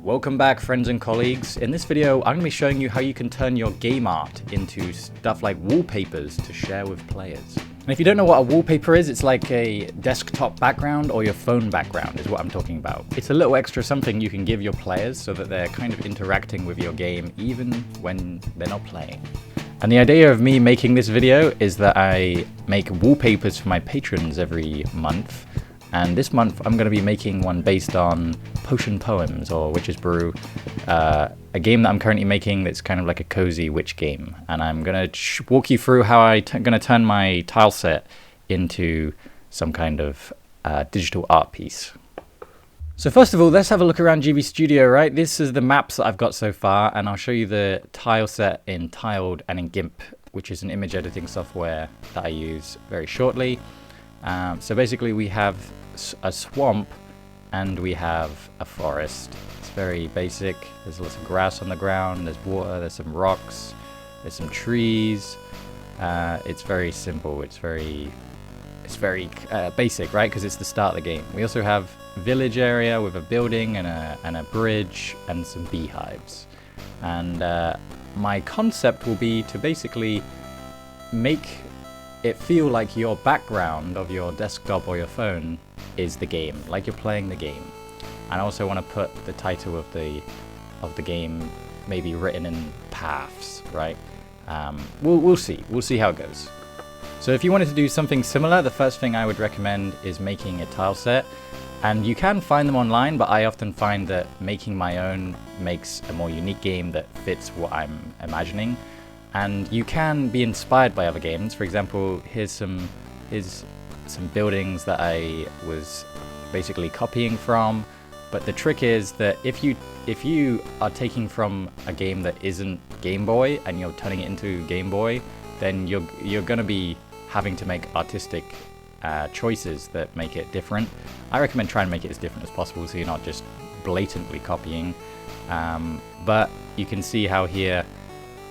Welcome back, friends and colleagues. In this video, I'm going to be showing you how you can turn your game art into stuff like wallpapers to share with players. And if you don't know what a wallpaper is, it's like a desktop background or your phone background is what I'm talking about. It's a little extra something you can give your players so that they're kind of interacting with your game even when they're not playing. And the idea of me making this video is that I make wallpapers for my patrons every month. And this month I'm going to be making one based on Potion Poems, or Witch's Brew, a game that I'm currently making that's kind of like a cozy witch game. And I'm going to walk you through how I'm going to turn my tile set into some kind of digital art piece. So first of all, let's have a look around GB Studio, right? This is the maps that I've got so far, and I'll show you the tile set in Tiled and in GIMP, which is an image editing software that I use very shortly. So basically we have a swamp and we have a forest. It's very basic. There's lots of grass on the ground, there's water, there's some rocks, there's some trees. It's very simple, it's very basic, right? Because it's the start of the game. We also have village area with a building and a bridge and some beehives. And my concept will be to basically make it feel like your background of your desktop or your phone is the game, like you're playing the game. And I also want to put the title of the game maybe written in paths, right? We'll see how it goes. So if you wanted to do something similar, the first thing I would recommend is making a tile set. And you can find them online, but I often find that making my own makes a more unique game that fits what I'm imagining. And you can be inspired by other games. For example, here's some buildings that I was basically copying from. But the trick is that if you are taking from a game that isn't Game Boy and you're turning it into Game Boy, then you're going to be having to make artistic choices that make it different. I recommend trying to make it as different as possible so you're not just blatantly copying. But you can see how here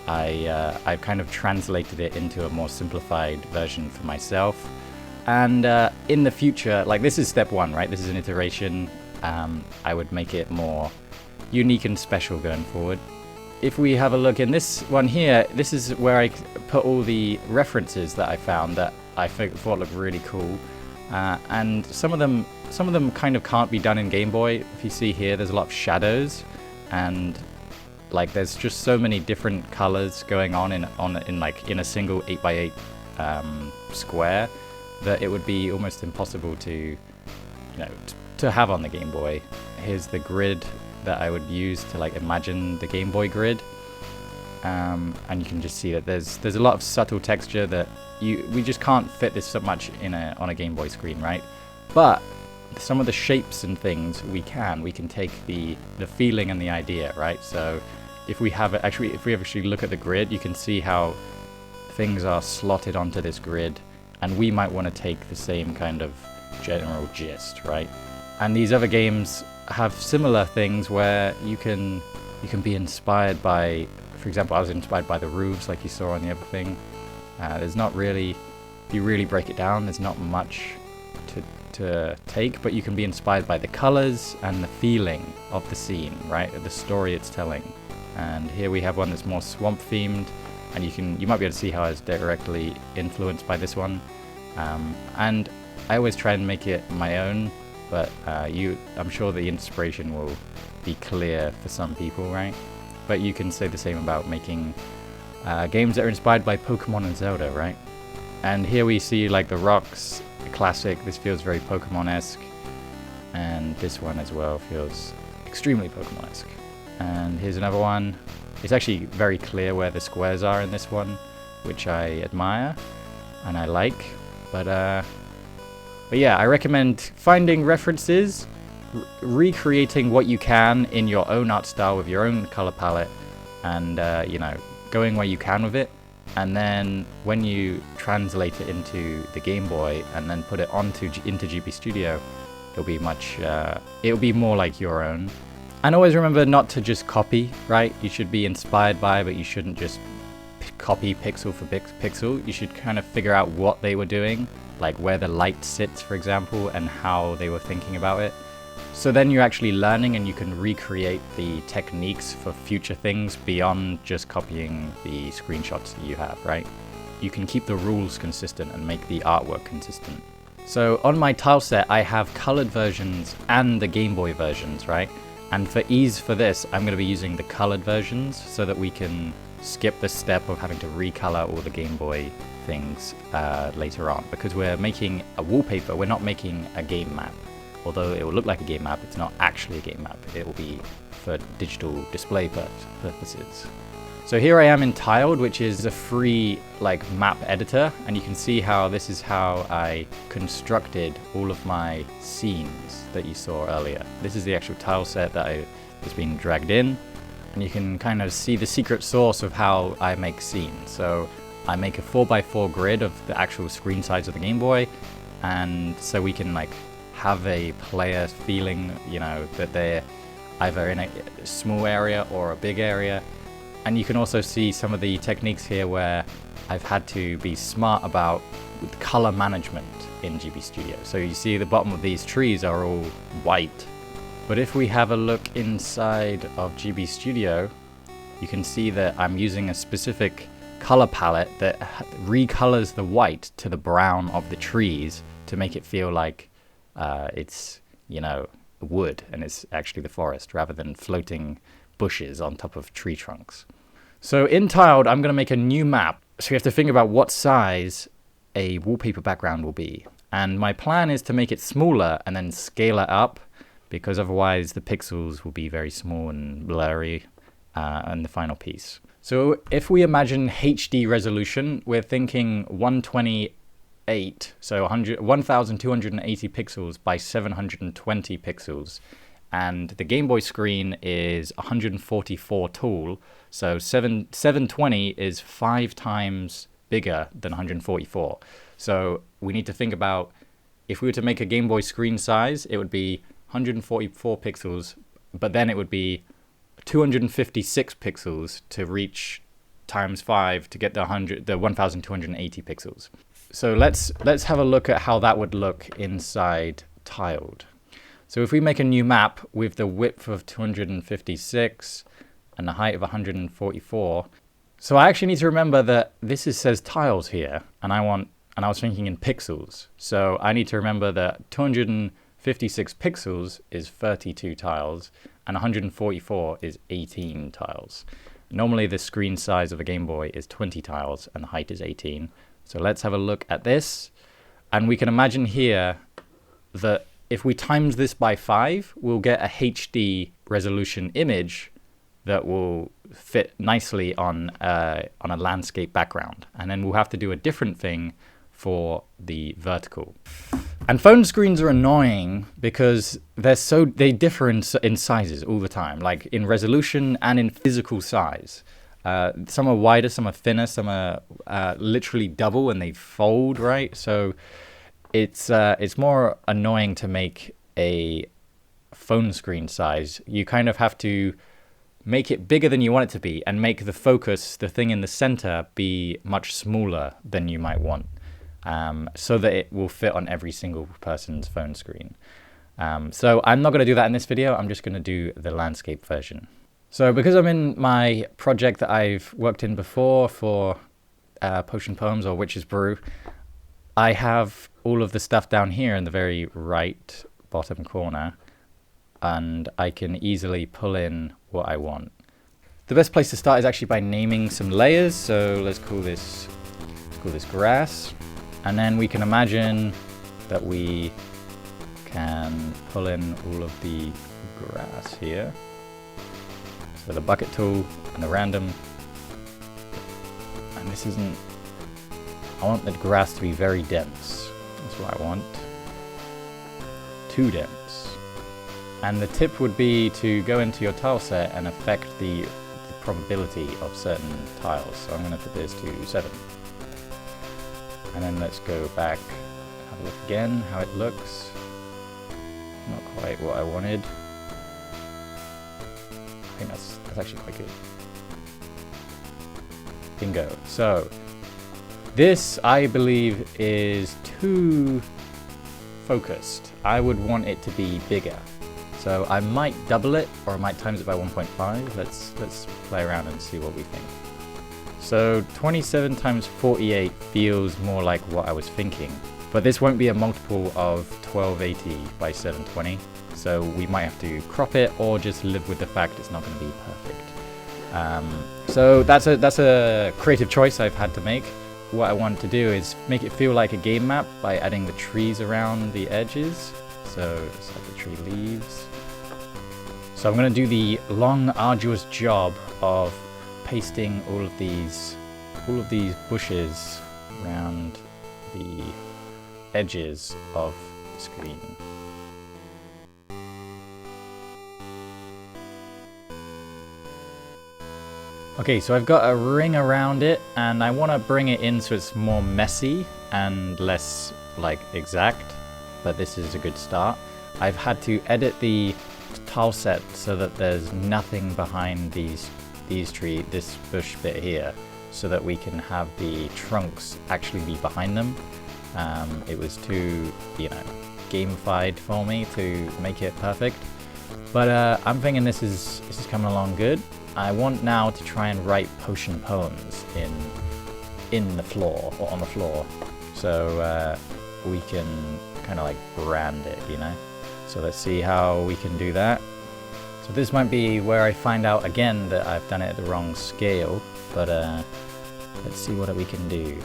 I've kind of translated it into a more simplified version for myself. And in the future, like this is step one, right? This is an iteration. I would make it more unique and special going forward. If we have a look in this one here, this is where I put all the references that I found that I thought looked really cool. And some of them kind of can't be done in Game Boy. If you see here, there's a lot of shadows, and like there's just so many different colors going on in a single 8x8 square that it would be almost impossible to have on the Game Boy. Here's the grid that I would use to like imagine the Game Boy grid, and you can just see that there's a lot of subtle texture that we just can't fit this so much on a Game Boy screen, right? But some of the shapes and things we can take the feeling and the idea, right? So if we actually look at the grid, you can see how things are slotted onto this grid, and we might want to take the same kind of general gist, right? And these other games have similar things where you can be inspired by, for example, I was inspired by the roofs like you saw on the other thing. There's not really, if you really break it down, there's not much to take, but you can be inspired by the colors and the feeling of the scene, right? The story it's telling. And here we have one that's more swamp themed, and you might be able to see how it's directly influenced by this one. And I always try and make it my own, but I'm sure the inspiration will be clear for some people, right? But you can say the same about making games that are inspired by Pokemon and Zelda, right? And here we see like the rocks, the classic. This feels very Pokemon-esque, and this one as well feels extremely Pokemon-esque. And here's another one. It's actually very clear where the squares are in this one, which I admire and I like. But yeah, I recommend finding references, recreating what you can in your own art style with your own color palette, and going where you can with it. And then when you translate it into the Game Boy and then put it into GB Studio, it'll be more like your own. And always remember not to just copy, right? You should be inspired by, but you shouldn't just copy pixel for pixel. You should kind of figure out what they were doing, like where the light sits, for example, and how they were thinking about it. So then you're actually learning and you can recreate the techniques for future things beyond just copying the screenshots that you have, right? You can keep the rules consistent and make the artwork consistent. So on my tileset, I have colored versions and the Game Boy versions, right? And for ease for this, I'm going to be using the colored versions so that we can skip the step of having to recolor all the Game Boy things later on. Because we're making a wallpaper, we're not making a game map. Although it will look like a game map, it's not actually a game map. It will be for digital display purposes. So here I am in Tiled, which is a free map editor, and you can see how this is how I constructed all of my scenes that you saw earlier. This is the actual tile set that has been dragged in, and you can kind of see the secret sauce of how I make scenes. So I make a 4x4 grid of the actual screen size of the Game Boy, and so we can have a player feeling, that they're either in a small area or a big area. And you can also see some of the techniques here where I've had to be smart about color management in GB Studio. So you see the bottom of these trees are all white. But if we have a look inside of GB Studio, you can see that I'm using a specific color palette that recolors the white to the brown of the trees to make it feel like it's, wood and it's actually the forest rather than floating bushes on top of tree trunks. So in Tiled, I'm going to make a new map. So you have to think about what size a wallpaper background will be. And my plan is to make it smaller and then scale it up, because otherwise the pixels will be very small and blurry in the final piece. So if we imagine HD resolution, we're thinking 128, so 1280 pixels by 720 pixels. And the Game Boy screen is 144 tall, so 720 is 5 times bigger than 144. So we need to think about, if we were to make a Game Boy screen size, it would be 144 pixels, but then it would be 256 pixels to reach times 5 to get the 1280 pixels. So let's have a look at how that would look inside Tiled. So if we make a new map with the width of 256 and the height of 144, so I actually need to remember that this says tiles here, and I was thinking in pixels. So I need to remember that 256 pixels is 32 tiles, and 144 is 18 tiles. Normally the screen size of a Game Boy is 20 tiles, and the height is 18. So let's have a look at this, and we can imagine here that if we times this by 5, we'll get a HD resolution image that will fit nicely on a landscape background. And then we'll have to do a different thing for the vertical. And phone screens are annoying because they differ in sizes all the time, like in resolution and in physical size. Some are wider, some are thinner, some are literally double and they fold, right? So it's more annoying to make a phone screen size. You kind of have to make it bigger than you want it to be and make the focus, the thing in the center, be much smaller than you might want, so that it will fit on every single person's phone screen. So I'm not going to do that in this video. I'm just going to do the landscape version. So because I'm in my project that I've worked in before for Potion Poems or Witch's Brew, I have all of the stuff down here in the very right bottom corner, and I can easily pull in what I want. The best place to start is actually by naming some layers. So let's call this grass, and then we can imagine that we can pull in all of the grass here. So the bucket tool and the random, and this isn't, I want the grass to be very dense. That's what I want. Too dense. And the tip would be to go into your tile set and affect the probability of certain tiles. So I'm going to put this to 7. And then let's go back, have a look again, how it looks. Not quite what I wanted. I think that's actually quite good. Bingo. So this, I believe, is too focused. I would want it to be bigger. So I might double it, or I might times it by 1.5. Let's play around and see what we think. So 27 times 48 feels more like what I was thinking. But this won't be a multiple of 1280 by 720. So we might have to crop it or just live with the fact it's not going to be perfect. So that's a creative choice I've had to make. What I want to do is make it feel like a game map by adding the trees around the edges. So just like the tree leaves. So I'm going to do the long, arduous job of pasting all of these bushes around the edges of the screen. Okay, so I've got a ring around it, and I want to bring it in so it's more messy and less like exact, but this is a good start. I've had to edit the tileset so that there's nothing behind this bush bit here, so that we can have the trunks actually be behind them. It was too, gamified for me to make it perfect, but I'm thinking this is coming along good. I want now to try and write potion poems in the floor, or on the floor, so we can kind of like brand it, So let's see how we can do that. So this might be where I find out again that I've done it at the wrong scale, but let's see what we can do.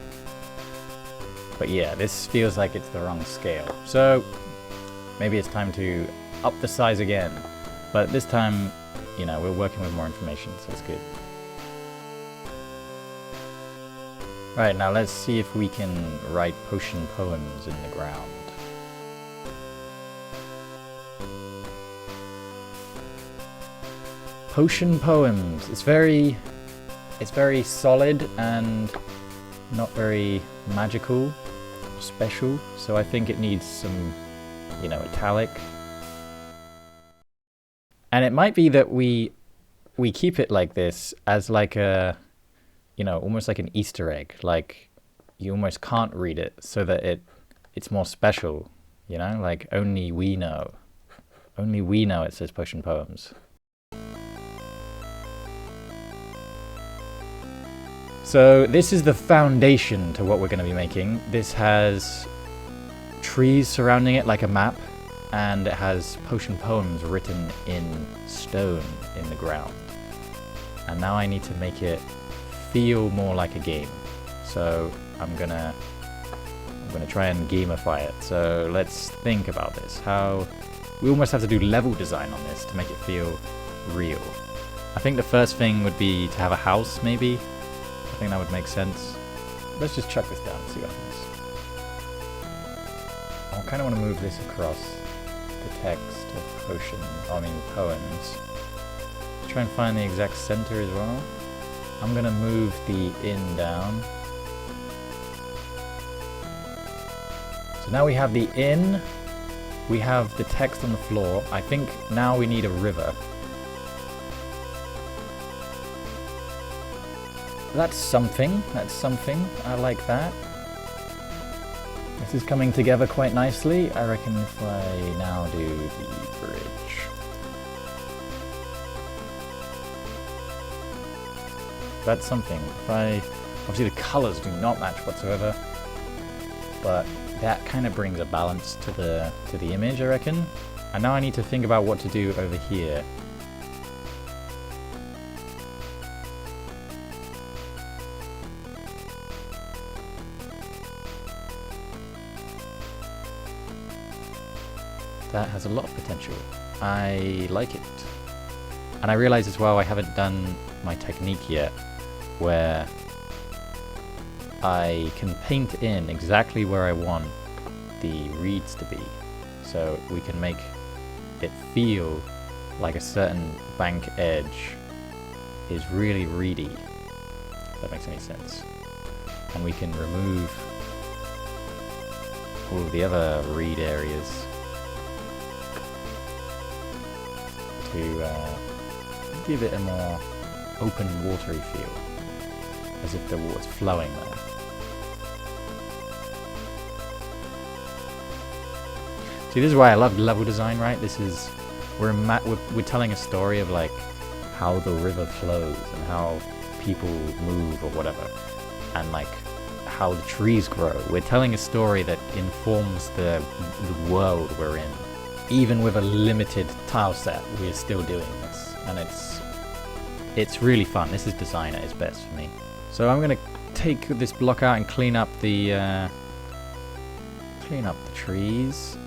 But yeah, this feels like it's the wrong scale. So maybe it's time to up the size again, but this time, we're working with more information, so it's good. Right, now let's see if we can write potion poems in the ground. Potion poems. It's very solid and not very magical, special. So I think it needs some, italic. And it might be that we keep it like this as like a, almost like an Easter egg. Like you almost can't read it, so that it's more special. Like only we know it says potion poems. So this is the foundation to what we're going to be making. This has trees surrounding it like a map, and it has potion poems written in stone in the ground. And now I need to make it feel more like a game. So I'm gonna try and gamify it. So let's think about this. We almost have to do level design on this to make it feel real. I think the first thing would be to have a house, maybe. I think that would make sense. Let's just chuck this down and see what happens. I kind of want to move this across the text of poems. Try and find the exact center as well. I'm going to move the in down. So now we have the in, we have the text on the floor. I think now we need a river. That's something. I like that. This is coming together quite nicely. I reckon if I now do the bridge. That's something. Obviously the colors do not match whatsoever, but that kind of brings a balance to the image, I reckon. And now I need to think about what to do over here. That has a lot of potential. I like it. And I realize as well I haven't done my technique yet, where I can paint in exactly where I want the reeds to be. So we can make it feel like a certain bank edge is really reedy, if that makes any sense. And we can remove all of the other reed areas to give it a more open, watery feel, as if the water's flowing there. See, this is why I love level design, right? This is we're telling a story of like how the river flows and how people move or whatever, and like how the trees grow. We're telling a story that informs the world we're in. Even with a limited tile set, we're still doing this, and it's really fun. This is design at its best for me. So I'm gonna take this block out and clean up the trees.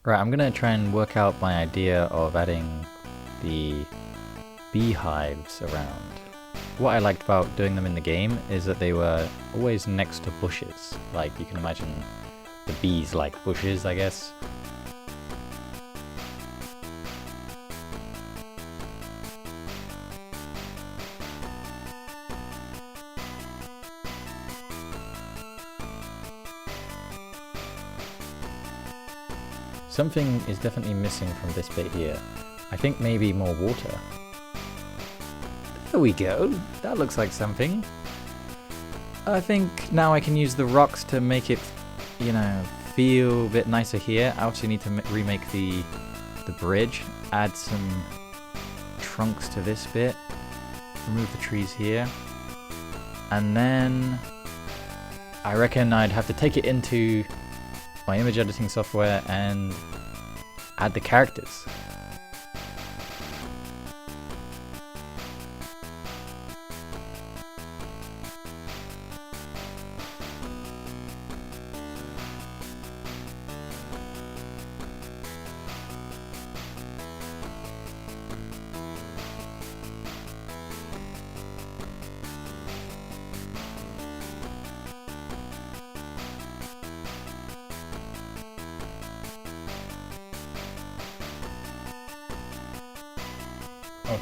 Right, I'm gonna try and work out my idea of adding the beehives around. What I liked about doing them in the game is that they were always next to bushes. Like, you can imagine the bees like bushes, I guess. Something is definitely missing from this bit here. I think maybe more water. There we go. That looks like something. I think now I can use the rocks to make it, you know, feel a bit nicer here. I also need to remake the bridge. Add some trunks to this bit. Remove the trees here. And then I reckon I'd have to take it into my image editing software and add the characters.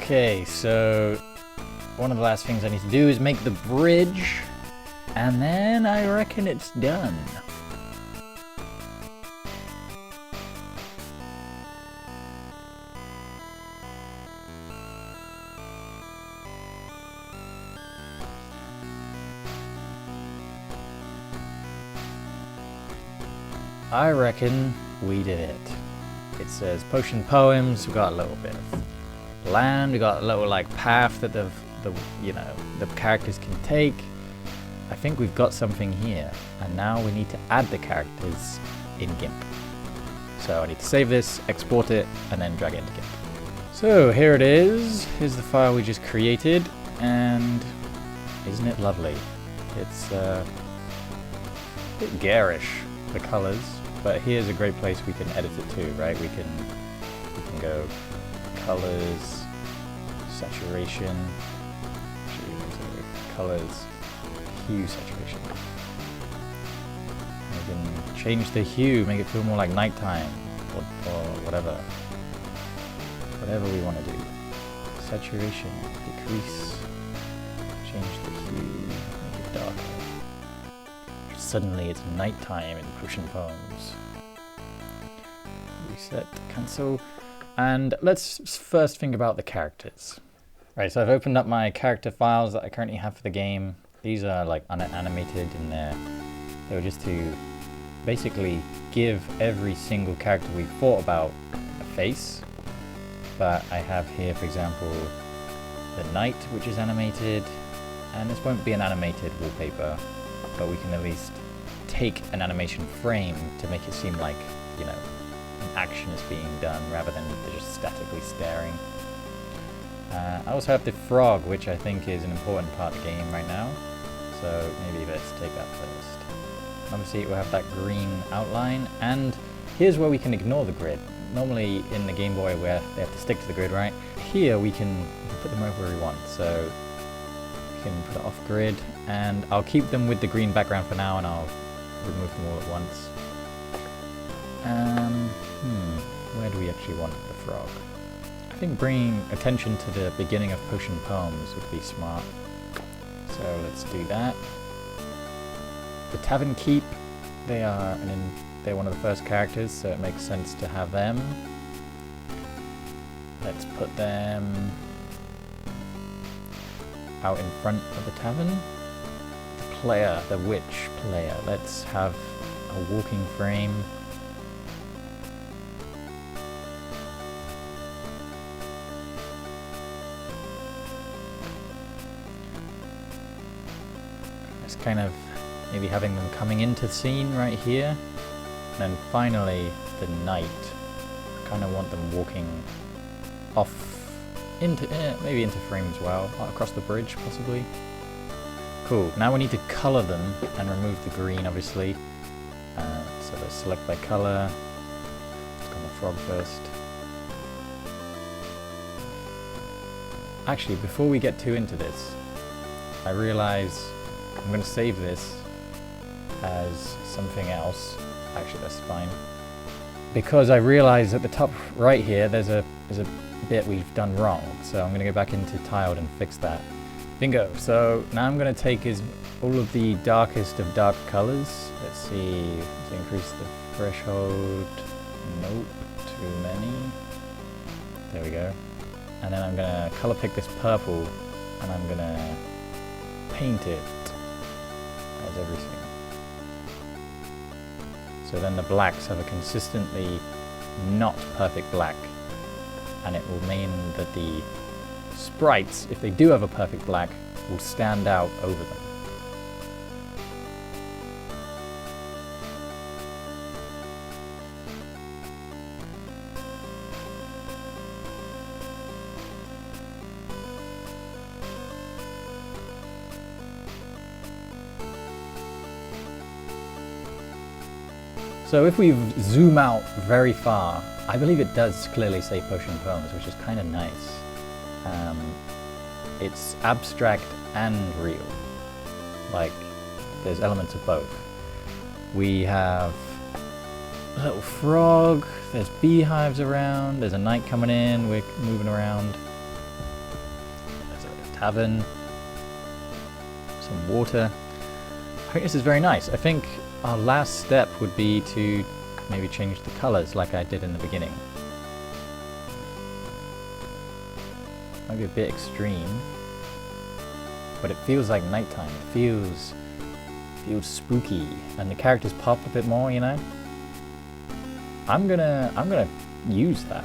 Okay, so one of the last things I need to do is make the bridge, and then I reckon it's done. I reckon we did it. It says potion poems. We got a little bit of land. We got a little like path that the characters can take. I think we've got something here, and now we need to add the characters in GIMP. So I need to save this, export it, and then drag it into GIMP. So here it is. Here's the file we just created, and isn't it lovely? It's a bit garish, the colors, but here's a great place we can edit it too, right? We can go colors, saturation, colors, hue, saturation. We can change the hue, make it feel more like nighttime, or whatever. Whatever we want to do. Saturation, decrease, change the hue, make it darker. Suddenly it's nighttime in Potion Poems. Reset, cancel. And let's first think about the characters. Right, so I've opened up my character files that I currently have for the game. These are like unanimated, and they were just to basically give every single character we've thought about a face. But I have here, for example, the knight, which is animated, and this won't be an animated wallpaper, but we can at least take an animation frame to make it seem like, you know, action is being done rather than just statically staring. I also have the frog, which I think is an important part of the game right now, so maybe let's take that first. Obviously we'll have that green outline, and here's where we can ignore the grid. Normally in the Game Boy where they have to stick to the grid, right? Here we can put them wherever we want, so we can put it off grid, and I'll keep them with the green background for now, and I'll remove them all at once. Where do we actually want the frog? I think bringing attention to the beginning of Potion Poems would be smart. So let's do that. The Tavern Keep, they're one of the first characters, so it makes sense to have them. Let's put them out in front of the tavern. The player, the witch player. Let's have a walking frame. It's kind of maybe having them coming into the scene right here. And then finally, the knight. I kind of want them walking off into, maybe into frame as well, across the bridge possibly. Cool, now we need to color them and remove the green obviously. So let's select by color. Let's go on the frog first. Actually, before we get too into this, I realize I'm going to save this as something else. Actually, that's fine. Because I realize at the top right here, there's a bit we've done wrong. So I'm going to go back into tiled and fix that. Bingo. So now I'm going to take all of the darkest of dark colors. Let's see. Let's increase the threshold. Nope. Too many. There we go. And then I'm going to color pick this purple and I'm going to paint it as everything. So then the blacks have a consistently not perfect black, and it will mean that the sprites, if they do have a perfect black, will stand out over them. So if we zoom out very far, I believe it does clearly say Potion Poems, which is kind of nice. It's abstract and real. Like, there's elements of both. We have a little frog, there's beehives around, there's a knight coming in, we're moving around. There's a tavern, some water. I think this is very nice. I think our last step would be to maybe change the colors like I did in the beginning. Might be a bit extreme, but it feels like nighttime. It feels spooky, and the characters pop a bit more, you know? I'm gonna use that.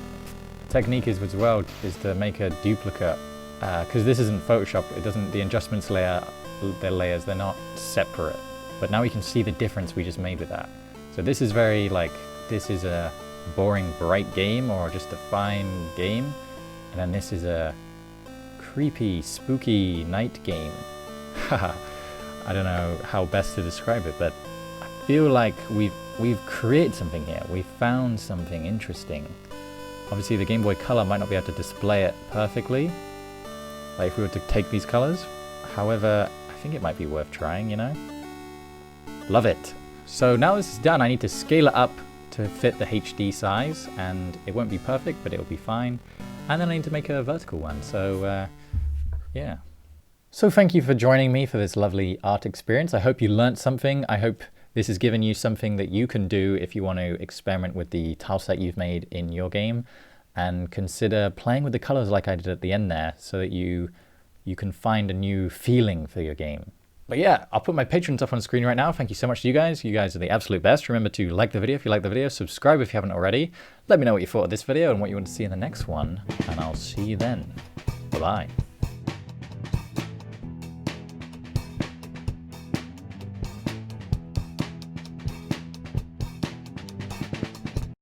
The technique is as well is to make a duplicate, because this isn't Photoshop. It doesn't. The adjustments layer, their layers, they're not separate. But now we can see the difference we just made with that. So this is very like, this is a boring bright game or just a fine game. And then this is a creepy, spooky night game. Haha, I don't know how best to describe it, but I feel like we've created something here. We found something interesting. Obviously the Game Boy Color might not be able to display it perfectly, like if we were to take these colors. However, I think it might be worth trying, you know? Love it. So now this is done, I need to scale it up to fit the HD size, and it won't be perfect, but it'll be fine. And then I need to make a vertical one, so yeah. So thank you for joining me for this lovely art experience. I hope you learned something. I hope this has given you something that you can do if you want to experiment with the tile set you've made in your game, and consider playing with the colors like I did at the end there, so that you can find a new feeling for your game. But yeah, I'll put my patrons up on the screen right now. Thank you so much to you guys. You guys are the absolute best. Remember to like the video if you like the video, subscribe if you haven't already. Let me know what you thought of this video and what you want to see in the next one, and I'll see you then. Bye-bye.